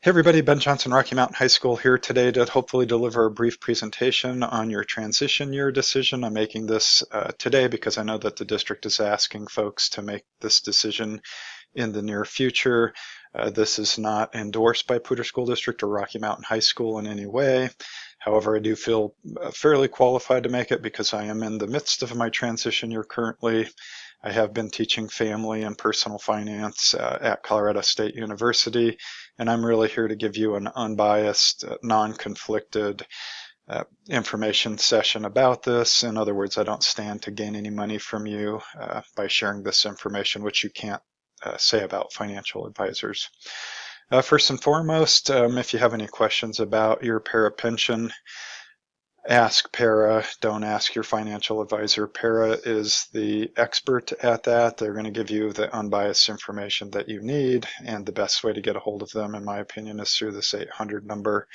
Hey everybody, Ben Johnson, Rocky Mountain High School here today to hopefully deliver a brief presentation on your transition year decision. I'm making this today because I know that the district is asking folks to make this decision in the near future. This is not endorsed by Poudre School District or Rocky Mountain High School in any way. However, I do feel fairly qualified to make it because I am in the midst of my transition year currently. I have been teaching family and personal finance at Colorado State University, and I'm really here to give you an unbiased, non-conflicted information session about this. In other words, I don't stand to gain any money from you by sharing this information, which you can't say about financial advisors. First and foremost, if you have any questions about your para pension, ask para, don't ask your financial advisor. Para is the expert at that. They're going to give you the unbiased information that you need, and the best way to get a hold of them, in my opinion, is through this 800 number.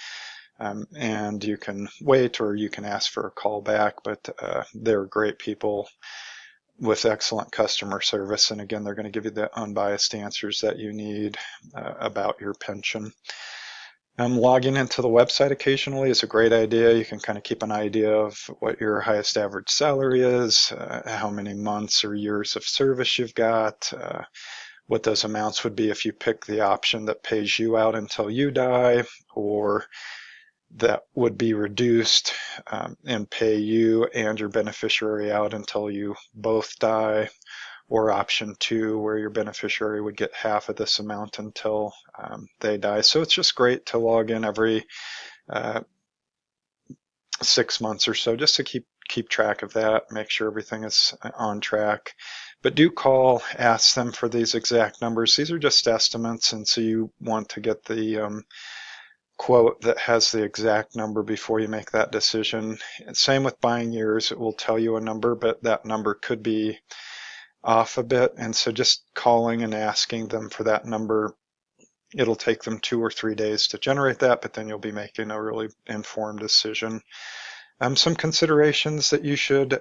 And you can wait or you can ask for a call back, but they're great people with excellent customer service. And again, they're going to give you the unbiased answers that you need about your pension. Logging into the website occasionally is a great idea. You can kind of keep an idea of what your highest average salary is, how many months or years of service you've got, what those amounts would be if you pick the option that pays you out until you die, or that would be reduced and pay you and your beneficiary out until you both die, or option 2 where your beneficiary would get half of this amount until they die. So it's just great to log in every 6 months or so just to keep track of that, make sure everything is on track. But do call, ask them for these exact numbers. These are just estimates, and so you want to get the quote that has the exact number before you make that decision. And same with buying years. It will tell you a number, but that number could be off a bit, and so just calling and asking them for that number, it'll take them 2 or 3 days to generate that, but then you'll be making a really informed decision. Some considerations that you should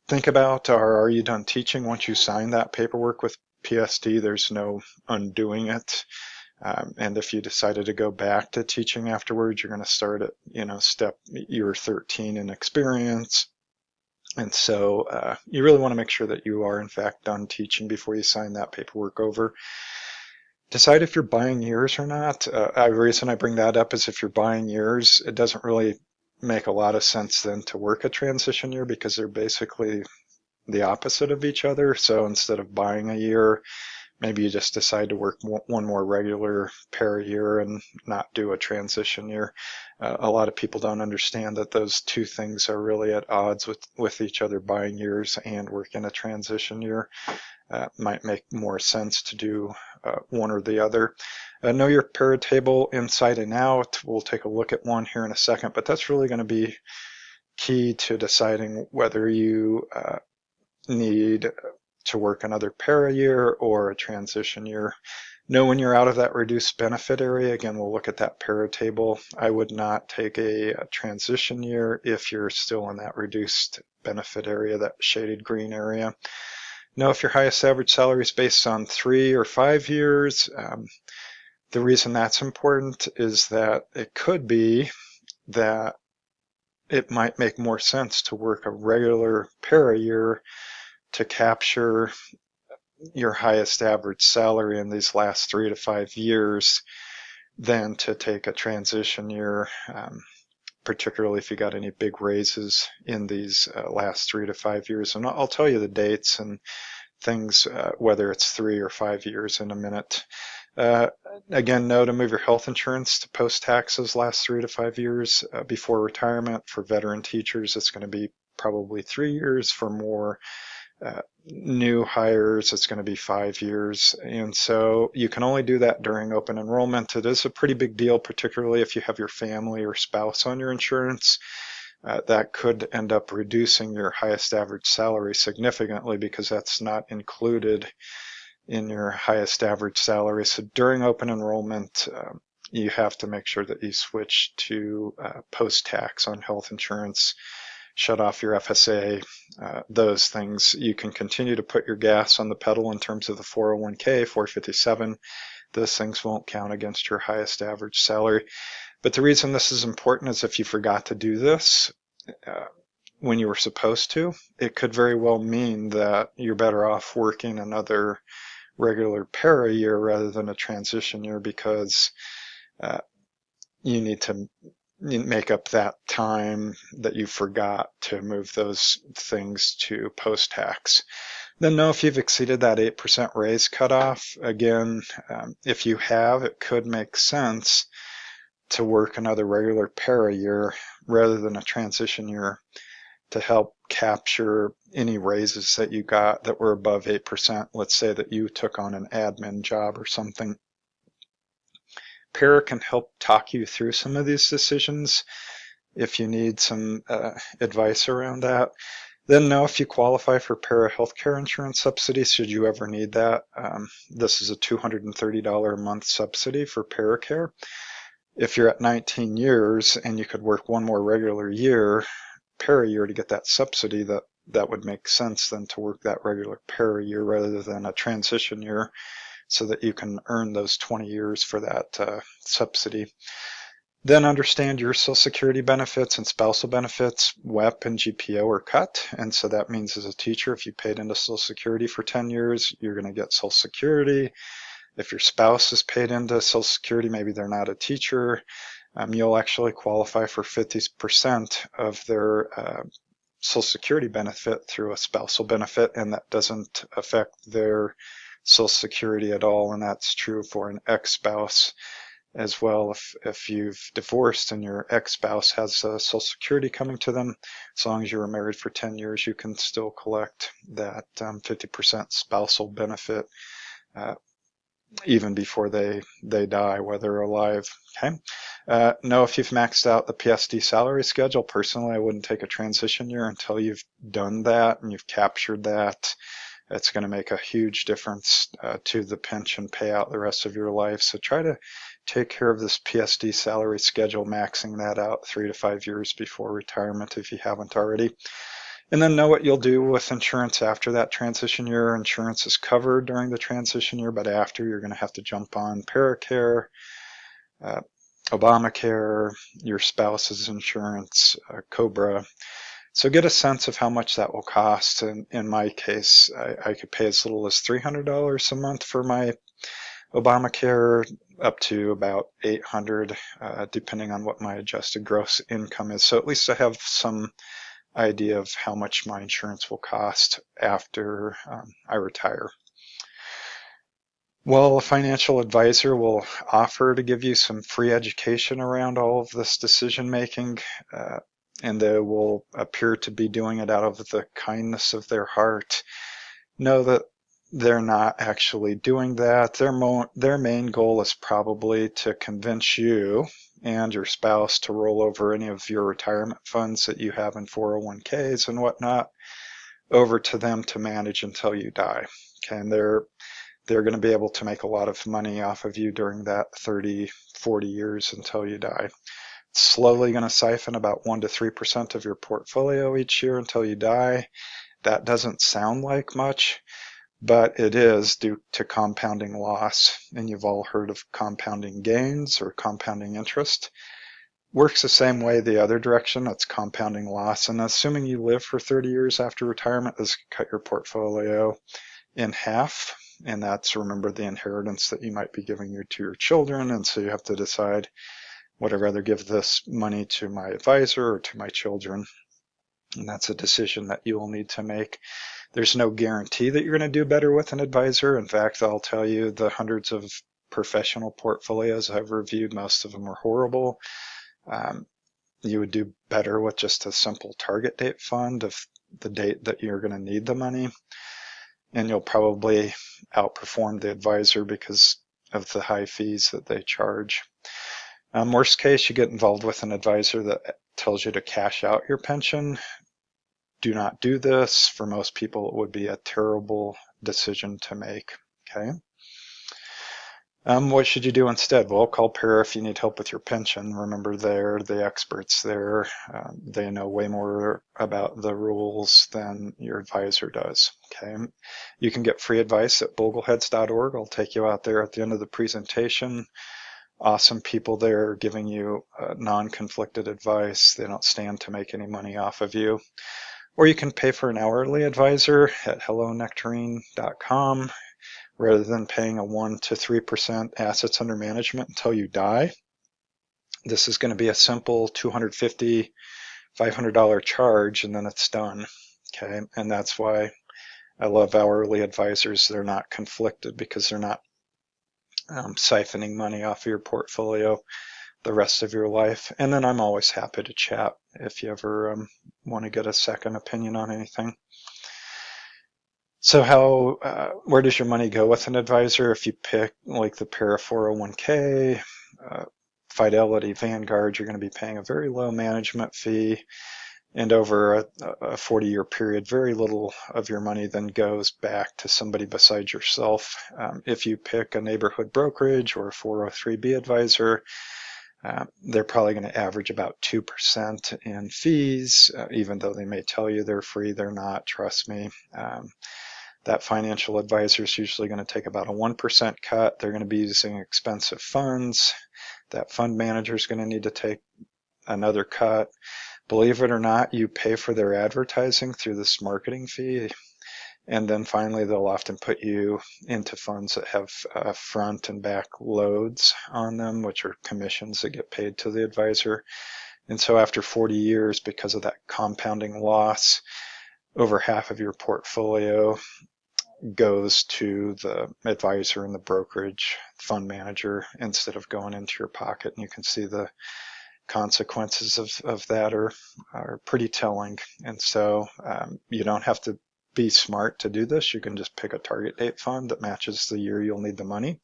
think about are you done teaching once you sign that paperwork with PSD? There's no undoing it. And if you decided to go back to teaching afterwards, you're going to start at step year 13 in experience. And so you really want to make sure that you are in fact done teaching before you sign that paperwork over. Decide if you're buying years or not. The reason I bring that up is if you're buying years, it doesn't really make a lot of sense then to work a transition year because they're basically the opposite of each other. So instead of buying a year, maybe you just decide to work one more regular para year and not do a transition year. A lot of people don't understand that those two things are really at odds with each other. Buying years and working a transition year might make more sense to do one or the other. Know your para table inside and out. We'll take a look at one here in a second, but that's really going to be key to deciding whether you need to work another para year or a transition year. Know when you're out of that reduced benefit area. Again, we'll look at that para table. I would not take a transition year if you're still in that reduced benefit area, that shaded green area. Know if your highest average salary is based on 3 or 5 years. The reason that's important is that it could be that it might make more sense to work a regular para year to capture your highest average salary in these last 3 to 5 years than to take a transition year, particularly if you got any big raises in these last 3 to 5 years. And I'll tell you the dates and things, whether it's 3 or 5 years in a minute. Again, know to move your health insurance to post-taxes last 3 to 5 years before retirement. For veteran teachers, it's going to be probably 3 years. For more new hires, it's going to be 5 years. And so you can only do that during open enrollment. It is a pretty big deal, particularly if you have your family or spouse on your insurance. That could end up reducing your highest average salary significantly because that's not included in your highest average salary. So during open enrollment, you have to make sure that you switch to post-tax on health insurance shut off your FSA, those things. You can continue to put your gas on the pedal in terms of the 401k, 457. Those things won't count against your highest average salary. But the reason this is important is if you forgot to do this when you were supposed to, it could very well mean that you're better off working another regular para year rather than a transition year, because you need to make up that time that you forgot to move those things to post-tax. Then know if you've exceeded that 8% raise cutoff. Again, if you have, it could make sense to work another regular para year rather than a transition year to help capture any raises that you got that were above 8%. Let's say that you took on an admin job or something. Para can help talk you through some of these decisions if you need some advice around that. Then know if you qualify for para healthcare insurance subsidy, should you ever need that. This is a $230 a month subsidy for para care. If you're at 19 years and you could work one more regular year, para year, to get that subsidy, that would make sense then to work that regular para year rather than a transition year, so that you can earn those 20 years for that subsidy. Then understand your Social Security benefits and spousal benefits. WEP and GPO are cut, and so that means as a teacher, if you paid into Social Security for 10 years, you're going to get Social Security. If your spouse is paid into Social Security, maybe they're not a teacher, you'll actually qualify for 50% of their Social Security benefit through a spousal benefit, and that doesn't affect their Social Security at all, and that's true for an ex-spouse as well. If you've divorced and your ex-spouse has Social Security coming to them, as long as you were married for 10 years, you can still collect that 50% spousal benefit even before they die, whether alive. Okay. Know if you've maxed out the PSD salary schedule. Personally, I wouldn't take a transition year until you've done that and you've captured that. It's going to make a huge difference to the pension payout the rest of your life. So try to take care of this PSD salary schedule, maxing that out 3 to 5 years before retirement if you haven't already. And then know what you'll do with insurance after that transition year. Insurance is covered during the transition year, but after, you're going to have to jump on Paracare, Obamacare, your spouse's insurance, COBRA. So get a sense of how much that will cost. And in my case, I could pay as little as $300 a month for my Obamacare, up to about $800, depending on what my adjusted gross income is. So at least I have some idea of how much my insurance will cost after I retire. Well, a financial advisor will offer to give you some free education around all of this decision making, and they will appear to be doing it out of the kindness of their heart. Know that they're not actually doing that. Their main goal is probably to convince you and your spouse to roll over any of your retirement funds that you have in 401ks and whatnot over to them to manage until you die. Okay, and they're going to be able to make a lot of money off of you during that 30, 40 years until you die. It's slowly going to siphon about 1 to 3% of your portfolio each year until you die. That doesn't sound like much, but it is due to compounding loss. And you've all heard of compounding gains or compounding interest. Works the same way the other direction. It's compounding loss. And assuming you live for 30 years after retirement, this could cut your portfolio in half. And that's, remember, the inheritance that you might be giving to your children. And so you have to decide, would I rather give this money to my advisor or to my children? And that's a decision that you will need to make. There's no guarantee that you're going to do better with an advisor. In fact, I'll tell you, the hundreds of professional portfolios I've reviewed, most of them are horrible. You would do better with just a simple target date fund of the date that you're going to need the money. And you'll probably outperform the advisor because of the high fees that they charge. Worst case, you get involved with an advisor that tells you to cash out your pension. Do not do this. For most people, it would be a terrible decision to make. Okay. What should you do instead? Well, call para if you need help with your pension. Remember, they're the experts there. They know way more about the rules than your advisor does. Okay. You can get free advice at bogleheads.org. I'll take you out there at the end of the presentation. Awesome people there giving you non-conflicted advice. They don't stand to make any money off of you. Or you can pay for an hourly advisor at hellonectarine.com. Rather than paying a 1 to 3% assets under management until you die. This is going to be a simple $250, $500 charge, and then it's done. Okay, and that's why I love hourly advisors. They're not conflicted because they're not siphoning money off of your portfolio the rest of your life. And then I'm always happy to chat if you ever want to get a second opinion on anything. So where does your money go with an advisor? If you pick like the Para 401k, Fidelity, Vanguard, you're going to be paying a very low management fee. And over a 40-year period, very little of your money then goes back to somebody besides yourself. If you pick a neighborhood brokerage or a 403b advisor, they're probably going to average about 2% in fees, even though they may tell you they're free. They're not, trust me. That financial advisor is usually going to take about a 1% cut. They're going to be using expensive funds. That fund manager is going to need to take another cut. Believe it or not, you pay for their advertising through this marketing fee. And then finally, they'll often put you into funds that have front and back loads on them, which are commissions that get paid to the advisor. And so after 40 years, because of that compounding loss, over half of your portfolio goes to the advisor and the brokerage fund manager instead of going into your pocket. And you can see the consequences of that are pretty telling. And so you don't have to be smart to do this. You can just pick a target date fund that matches the year you'll need the money.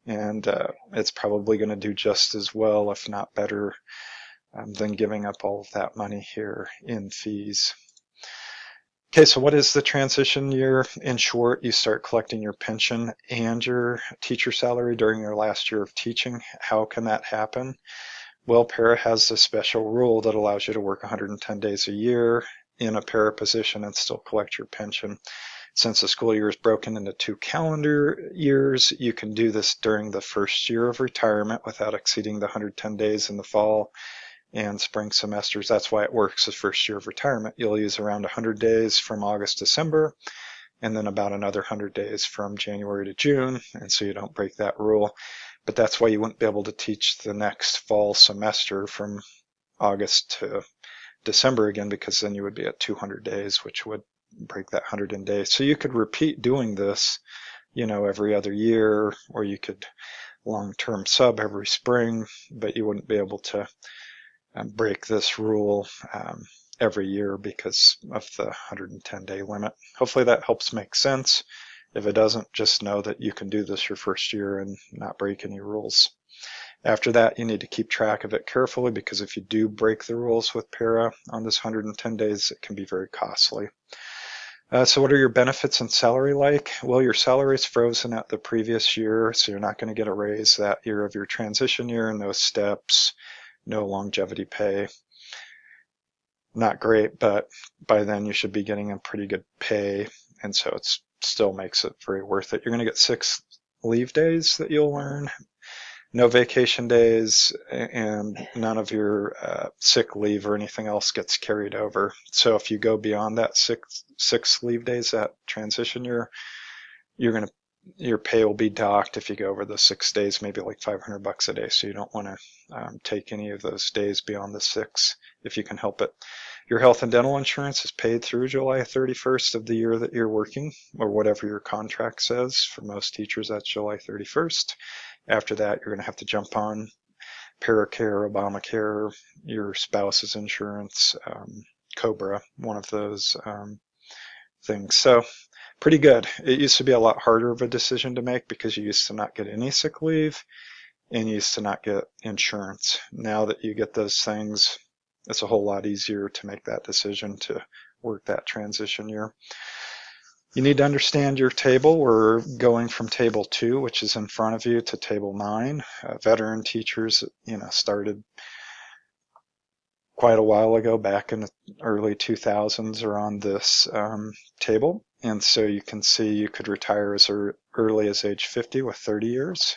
And it's probably going to do just as well, if not better, than giving up all of that money here in fees. Okay, so what is the transition year? In short, you start collecting your pension and your teacher salary during your last year of teaching. How can that happen? Well, para has a special rule that allows you to work 110 days a year in a para position and still collect your pension. Since the school year is broken into 2 calendar years, you can do this during the first year of retirement without exceeding the 110 days in the fall and spring semesters. That's why it works the first year of retirement. You'll use around 100 days from August, December, and then about another 100 days from January to June, and so you don't break that rule. But that's why you wouldn't be able to teach the next fall semester from August to December again, because then you would be at 200 days, which would break that 100 in days. So you could repeat doing this, every other year, or you could long-term sub every spring, but you wouldn't be able to break this rule every year because of the 110-day limit. Hopefully that helps make sense. If it doesn't, just know that you can do this your first year and not break any rules. After that, you need to keep track of it carefully, because if you do break the rules with para on this 110 days, it can be very costly. So what are your benefits and salary like? Well, your salary is frozen at the previous year, so you're not going to get a raise that year of your transition year, no steps, no longevity pay. Not great, but by then you should be getting a pretty good pay, and so it still makes it very worth it. You're going to get 6 leave days that you'll earn, no vacation days, and none of your sick leave or anything else gets carried over. So if you go beyond that six leave days, that transition year, your pay will be docked if you go over the 6 days, maybe like $500 a day. So you don't want to take any of those days beyond the 6 if you can help it. Your health and dental insurance is paid through July 31st of the year that you're working, or whatever your contract says. For most teachers, that's July 31st. After that, you're going to have to jump on Paracare, Obamacare, your spouse's insurance, COBRA, one of those things. So pretty good. It used to be a lot harder of a decision to make because you used to not get any sick leave and you used to not get insurance. Now that you get those things, it's a whole lot easier to make that decision to work that transition year. You need to understand your table. We're going from table 2, which is in front of you, to table 9. Veteran teachers, started quite a while ago, back in the early 2000s, are on this table. And so you can see you could retire as early as age 50 with 30 years.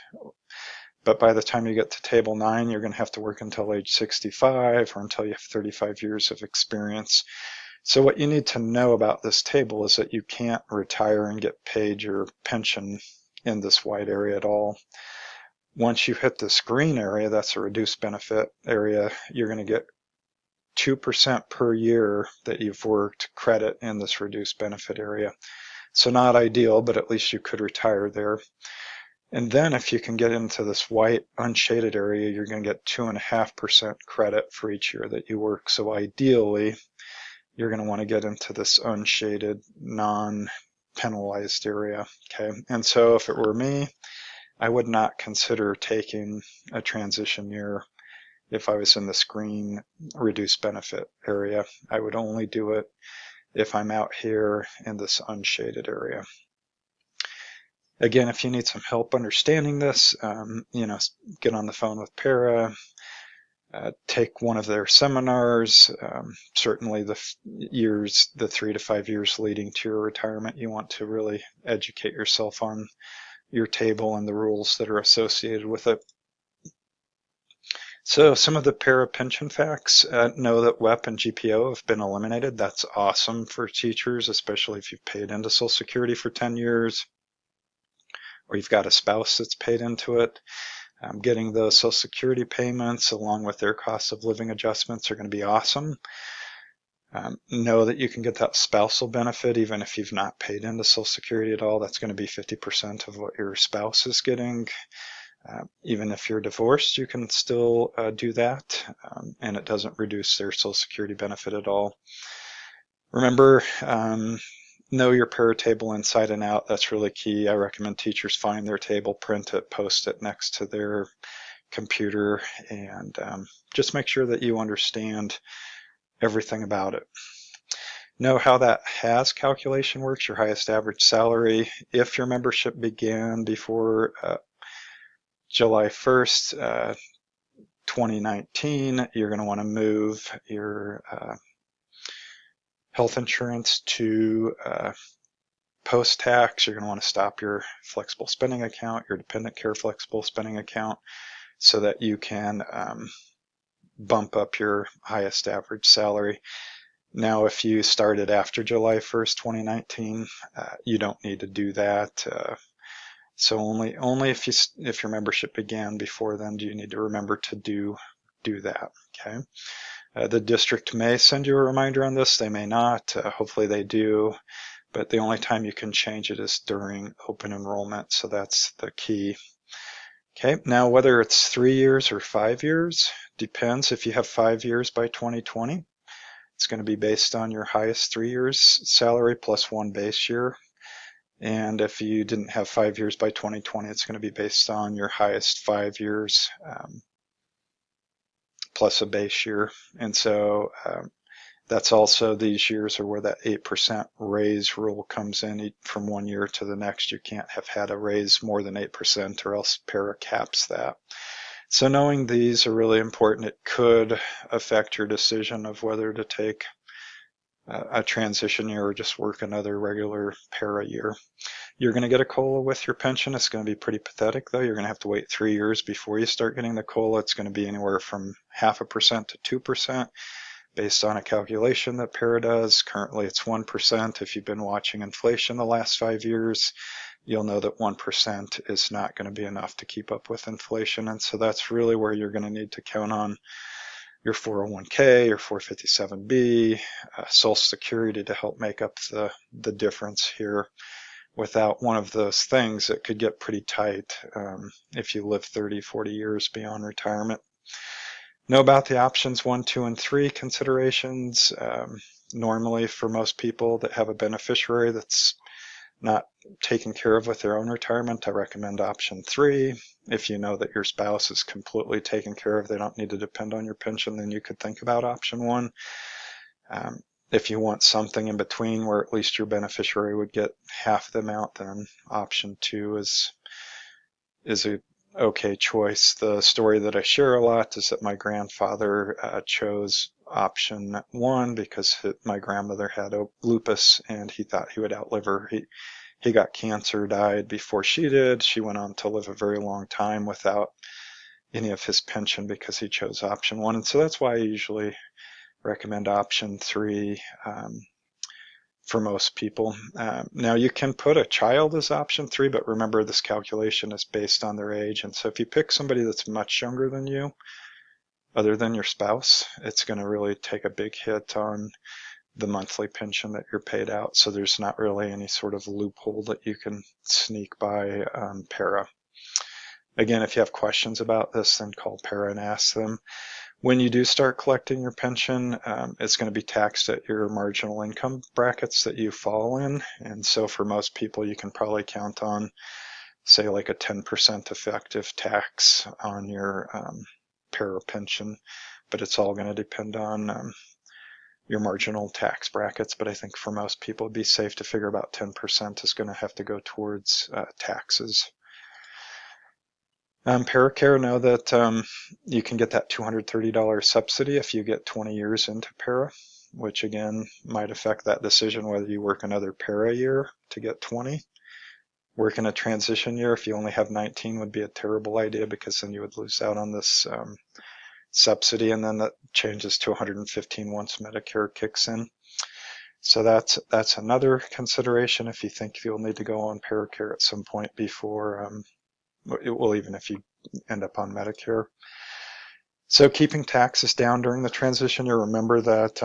But by the time you get to table 9, you're going to have to work until age 65 or until you have 35 years of experience. So what you need to know about this table is that you can't retire and get paid your pension in this white area at all. Once you hit this green area, that's a reduced benefit area, you're going to get 2% per year that you've worked credit in this reduced benefit area. So not ideal, but at least you could retire there. And then if you can get into this white unshaded area, you're going to get 2.5% credit for each year that you work. So ideally, you're going to want to get into this unshaded, non-penalized area. Okay. And so if it were me, I would not consider taking a transition year if I was in this green reduced benefit area. I would only do it if I'm out here in this unshaded area. Again, if you need some help understanding this, get on the phone with Para, take one of their seminars. Certainly the 3 to 5 years leading to your retirement, you want to really educate yourself on your table and the rules that are associated with it. So some of the Para pension facts, know that WEP and GPO have been eliminated. That's awesome for teachers, especially if you've paid into Social Security for 10 years or you've got a spouse that's paid into it. Getting those Social Security payments along with their cost of living adjustments are going to be awesome. Know that you can get that spousal benefit even if you've not paid into Social Security at all. That's going to be 50% of what your spouse is getting. Even if you're divorced, you can still do that, and it doesn't reduce their Social Security benefit at all. Remember, know your Para table inside and out. That's really key. I recommend teachers find their table, print it, post it next to their computer, and just make sure that you understand everything about it. Know how that HAS calculation works, your highest average salary. If your membership began before July 1st, 2019, you're going to want to move your health insurance to post-tax. You're going to want to stop your flexible spending account, your dependent care flexible spending account, so that you can bump up your highest average salary. Now, if you started after July 1st, 2019, you don't need to do that. So only if your membership began before then do you need to remember to do that. Okay. The district may send you a reminder on this. They may not. Hopefully they do. But the only time you can change it is during open enrollment. So that's the key. Okay. Now, whether it's 3 years or 5 years depends. If you have 5 years by 2020, it's going to be based on your highest 3 years salary plus 1 base year. And if you didn't have 5 years by 2020, it's going to be based on your highest 5 years plus a base year. And so that's also, these years are where that 8% raise rule comes in. From 1 year to the next, you can't have had a raise more than 8% or else Para caps that. So knowing these are really important. It could affect your decision of whether to take a transition year or just work another regular Para year. You're going to get a COLA with your pension. It's going to be pretty pathetic, though. You're going to have to wait 3 years before you start getting the COLA. It's going to be anywhere from 0.5% to 2% based on a calculation that Para does. Currently, it's 1%. If you've been watching inflation the last 5 years, you'll know that 1% is not going to be enough to keep up with inflation. And so that's really where you're going to need to count on your 401k, your 457b, Social Security to help make up the difference here. Without one of those things, it could get pretty tight if you live 30, 40 years beyond retirement. Know about the options 1, 2, and 3 considerations. Normally, for most people that have a beneficiary that's not taken care of with their own retirement, I recommend option 3. If you know that your spouse is completely taken care of, they don't need to depend on your pension, then you could think about option 1. If you want something in between where at least your beneficiary would get half the amount, then option 2 is a okay choice. The story that I share a lot is that my grandfather chose option 1 because my grandmother had lupus and he thought he would outlive her. He got cancer, died before she did. She went on to live a very long time without any of his pension because he chose option 1. And so that's why I usually recommend option 3 for most people. Now you can put a child as option 3, but remember this calculation is based on their age. And so if you pick somebody that's much younger than you, other than your spouse, it's going to really take a big hit on the monthly pension that you're paid out. So there's not really any sort of loophole that you can sneak by para. Again, if you have questions about this, then call para and ask them. When you do start collecting your pension, it's going to be taxed at your marginal income brackets that you fall in. And so for most people, you can probably count on, say, like a 10% effective tax on your para pension. But it's all going to depend on your marginal tax brackets. But I think for most people, it'd be safe to figure about 10% is going to have to go towards taxes. Paracare, know that you can get that $230 subsidy if you get 20 years into para, which again might affect that decision whether you work another para year to get 20. Work in a transition year if you only have 19 would be a terrible idea because then you would lose out on this subsidy, and then that changes to 115 once Medicare kicks in. So that's another consideration if you think you'll need to go on Paracare at some point before well, even if you end up on Medicare. So keeping taxes down during the transition year, remember that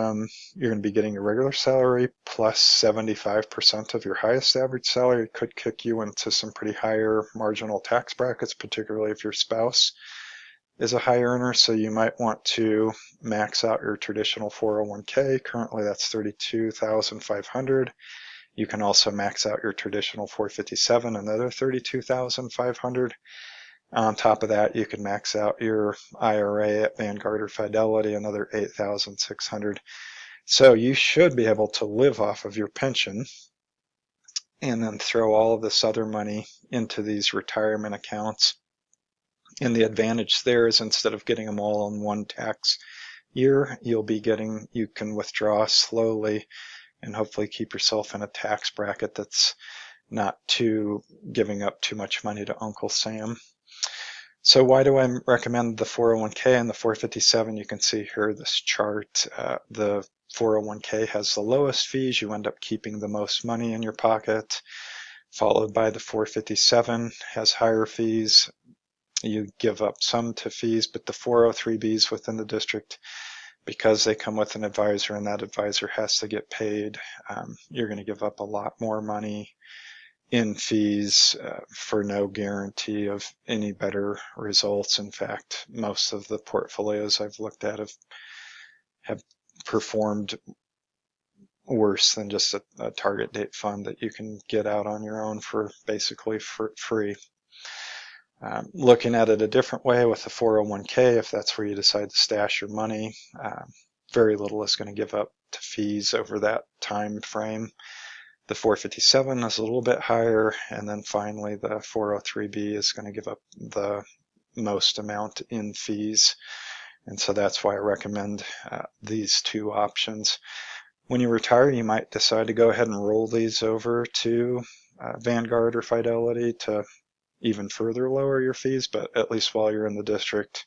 you're going to be getting your regular salary plus 75% of your highest average salary. It could kick you into some pretty higher marginal tax brackets, particularly if your spouse is a high earner. So you might want to max out your traditional 401k. Currently that's $32,500. You can also max out your traditional 457, another $32,500. On top of that, you can max out your IRA at Vanguard or Fidelity, another $8,600. So you should be able to live off of your pension and then throw all of this other money into these retirement accounts. And the advantage there is instead of getting them all in one tax year, you can withdraw slowly and hopefully keep yourself in a tax bracket that's not giving up too much money to Uncle Sam. So why do I recommend the 401k and the 457? You can see here this chart. The 401k has the lowest fees. You end up keeping the most money in your pocket, followed by the 457 has higher fees. You give up some to fees, but the 403bs within the district, because they come with an advisor and that advisor has to get paid, you're going to give up a lot more money in fees for no guarantee of any better results. In fact, most of the portfolios I've looked at have performed worse than just a target date fund that you can get out on your own for basically free. Looking at it a different way with the 401k, if that's where you decide to stash your money, very little is going to give up to fees over that time frame. The 457 is a little bit higher, and then finally the 403b is going to give up the most amount in fees. And so that's why I recommend these two options. When you retire, you might decide to go ahead and roll these over to Vanguard or Fidelity to even further lower your fees, but at least while you're in the district,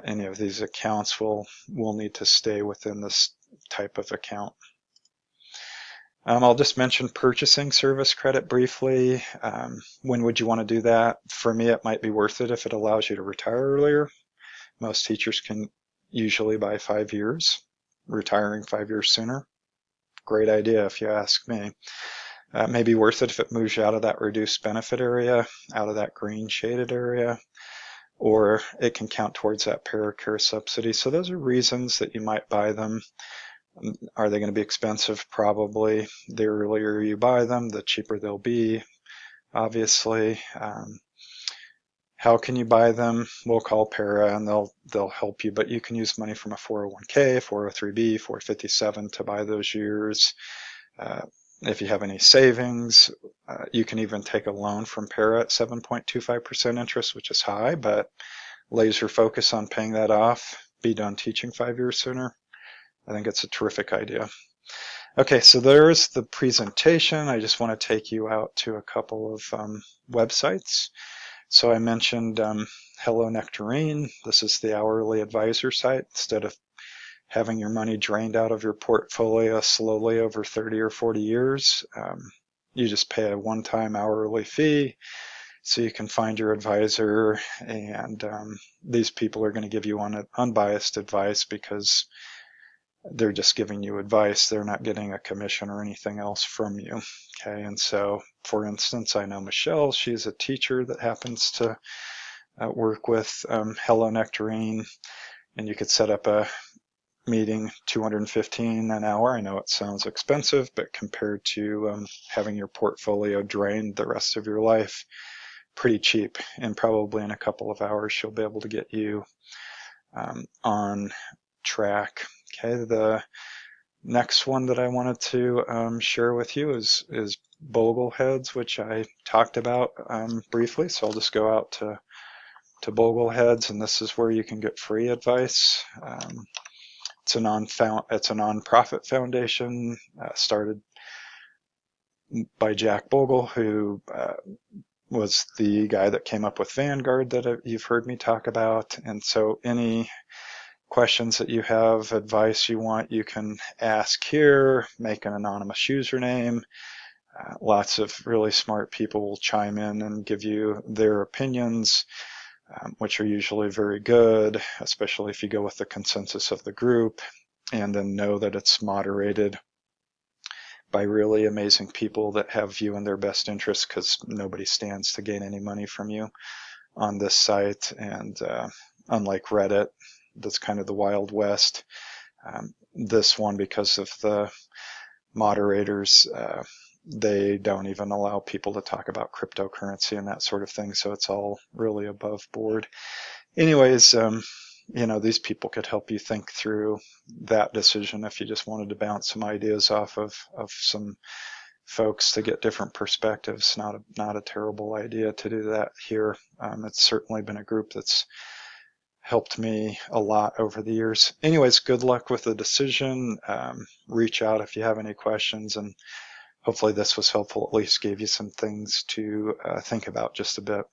any of these accounts will need to stay within this type of account. I'll just mention purchasing service credit briefly. When would you want to do that? For me, it might be worth it if it allows you to retire earlier. Most teachers can usually buy 5 years, retiring 5 years sooner. Great idea if you ask me. Maybe worth it if it moves you out of that reduced benefit area, out of that green shaded area, or it can count towards that Paracare subsidy. So those are reasons that you might buy them. Are they going to be expensive? Probably. The earlier you buy them, the cheaper they'll be, obviously. How can you buy them? We'll call Para and they'll help you, but you can use money from a 401k, 403b, 457 to buy those years. If you have any savings, you can even take a loan from Para at 7.25% interest, which is high, but laser focus on paying that off, be done teaching 5 years sooner. I think it's a terrific idea. Okay, so there's the presentation. I just want to take you out to a couple of websites. So I mentioned Hello Nectarine. This is the hourly advisor site. Instead of having your money drained out of your portfolio slowly over 30 or 40 years, you just pay a one-time hourly fee so you can find your advisor, and these people are going to give you unbiased advice because they're just giving you advice. They're not getting a commission or anything else from you. Okay, and so for instance, I know Michelle, she's a teacher that happens to work with Hello Nectarine, and you could set up a meeting, $215 an hour. I know it sounds expensive, but compared to having your portfolio drained the rest of your life, pretty cheap. And probably in a couple of hours, she'll be able to get you on track. Okay, the next one that I wanted to share with you is Bogleheads, which I talked about briefly. So I'll just go out to Bogleheads, and this is where you can get free advice. It's a nonprofit foundation started by Jack Bogle, who was the guy that came up with Vanguard that you've heard me talk about. And so any questions that you have, advice you want, you can ask here, make an anonymous username. Lots of really smart people will chime in and give you their opinions, which are usually very good, especially if you go with the consensus of the group, and then know that it's moderated by really amazing people that have you in their best interest, because nobody stands to gain any money from you on this site. And unlike Reddit, that's kind of the Wild West, this one, because of the moderators, they don't even allow people to talk about cryptocurrency and that sort of thing, so it's all really above board. Anyways, these people could help you think through that decision if you just wanted to bounce some ideas off of some folks to get different perspectives. Not a terrible idea to do that here. It's certainly been a group that's helped me a lot over the years. Anyways, good luck with the decision. Reach out if you have any questions, and hopefully this was helpful, at least gave you some things to think about just a bit.